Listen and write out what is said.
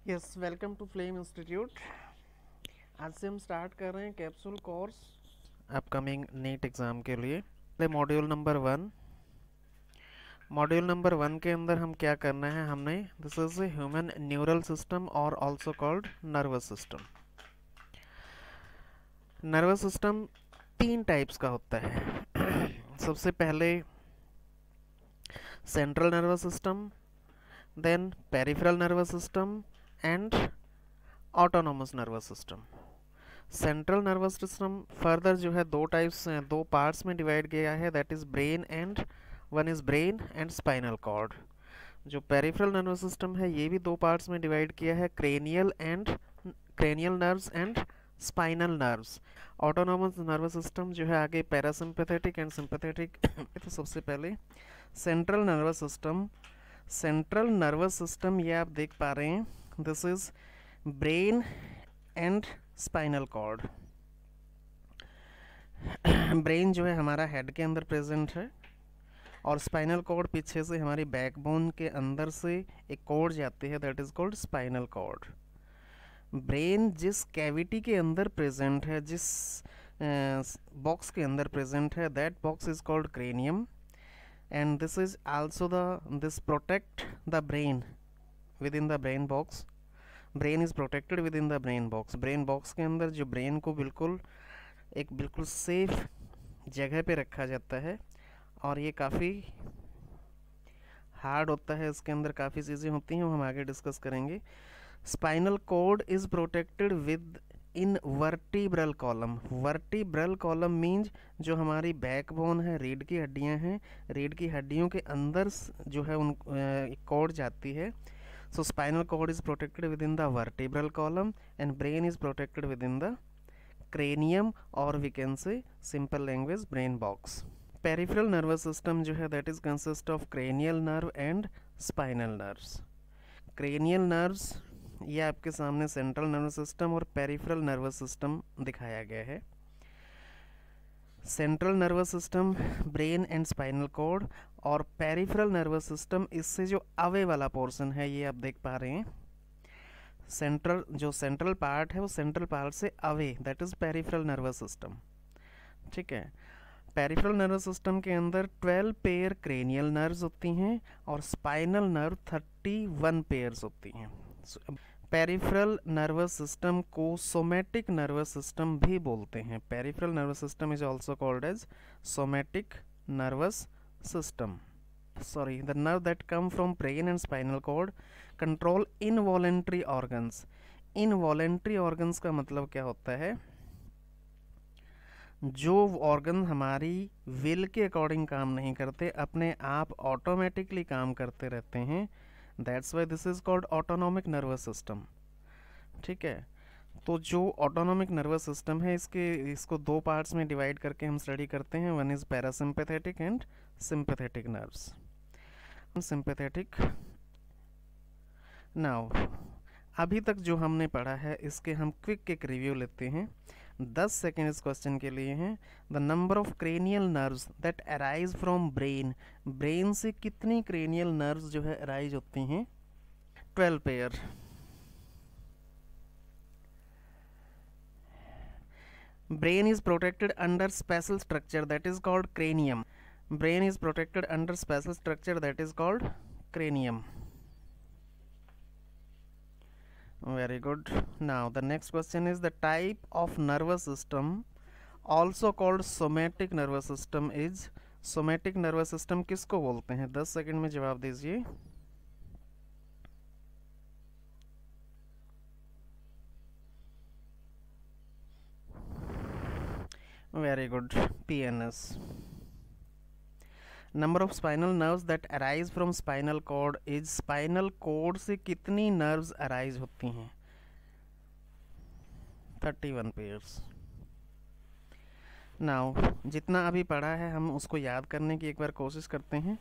Yes, welcome to flame institute. आज से हम स्टार्ट कर रहे हैं capsule course upcoming NEET exam के लिए। मॉड्यूल नंबर 1 के अंदर हम क्या करना है, हमने this is a human neural system और also called nervous system. Nervous system 3 types का होता है। सबसे पहले central nervous system, then peripheral nervous system and autonomous nervous system. Central nervous system further जो है दो पार्ट्स में डिवाइड किया है, that is brain and one is brain and spinal cord. जो पेरिफेरल नर्वस सिस्टम है ये भी 2 पार्ट्स में डिवाइड किया है, cranial nerves and spinal nerves. Autonomous nervous system जो है आगे पैरासिम्पैथेटिक एंड सिंपैथेटिक। तो सबसे पहले सेंट्रल नर्वस सिस्टम ये आप देख पा रहे हैं, this is brain and spinal cord. Brain जो है हमारा हेड के अंदर प्रेजेंट है और स्पाइनल कॉर्ड पीछे से हमारी बैकबोन के अंदर से एक कॉर्ड जाती है, that is called spinal cord. Brain जिस कैविटी के अंदर प्रेजेंट है, जिस बॉक्स के अंदर प्रेजेंट है, that box is called cranium and this is also this protect the brain with in the brain box. Brain is protected with in the brain box. Brain box के अंदर जो brain को बिल्कुल safe जगह पे रखा जाता है और ये काफ़ी हार्ड होता है, इसके अंदर काफ़ी चीज़ें होती हैं, वो हम आगे डिस्कस करेंगे। Spinal cord is protected within vertebral column. Vertebral column means जो हमारी बैकबोन है, रीढ़ की हड्डियां हैं, रीढ़ की हड्डियों के अंदर जो है उन कॉर्ड जाती है। So spinal cord is protected within the vertebral column and brain is protected within the cranium, or we can say simple language brain box. Peripheral nervous system जो है that is consist of cranial nerve and spinal nerves. Cranial nerves ये आपके सामने central nervous system और peripheral nervous system दिखाया गया है। Central nervous system brain and spinal cord और पेरिफेरल नर्वस सिस्टम, इससे जो अवे वाला पोर्शन है ये आप देख पा रहे हैं। सेंट्रल पार्ट है वो सेंट्रल पार्ट से away, that is peripheral nervous system. ठीक है, पेरिफेरल नर्वस सिस्टम के अंदर 12 पेयर क्रेनियल नर्व्स होती हैं और स्पाइनल नर्व 31 पेयर्स होती हैं। पेरिफेरल नर्वस सिस्टम को सोमैटिक नर्वस सिस्टम भी बोलते हैं। Peripheral nervous system is also called as somatic nervous system. Sorry, the nerve that come from brain and spinal cord control involuntary organs. Involuntary organs का मतलब क्या होता है? जो ऑर्गन हमारी विल के अकॉर्डिंग काम नहीं करते, अपने आप ऑटोमेटिकली काम करते रहते हैं, that's why this is called autonomic nervous system. ठीक है, तो जो ऑटोनॉमिक नर्वस सिस्टम है इसको 2 पार्ट्स में डिवाइड करके हम स्टडी करते हैं, one is parasympathetic and sympathetic nerves. Sympathetic, now अभी तक जो हमने पढ़ा है इसके हम क्विक एक रिव्यू लेते हैं। 10 सेकेंड इस क्वेश्चन के लिए हैं। The number of cranial nerves that arise from brain. Brain से कितनी क्रेनियल नर्व्स जो है अराइज होती हैं? 12 pair. Brain is protected under special structure that is called cranium. Brain is protected under special structure that is called cranium. Very good. Now the next question is the type of nervous system also called somatic nervous system is। somatic nervous system किसको बोलते हैं? 10 second में जवाब दीजिए। Very good. PNS। Number of spinal nerves that arise from spinal cord is. Spinal cord से कितनी nerves arise होती हैं? 31 पेयर्स। नाउ जितना अभी पढ़ा है हम उसको याद करने की एक बार कोशिश करते हैं।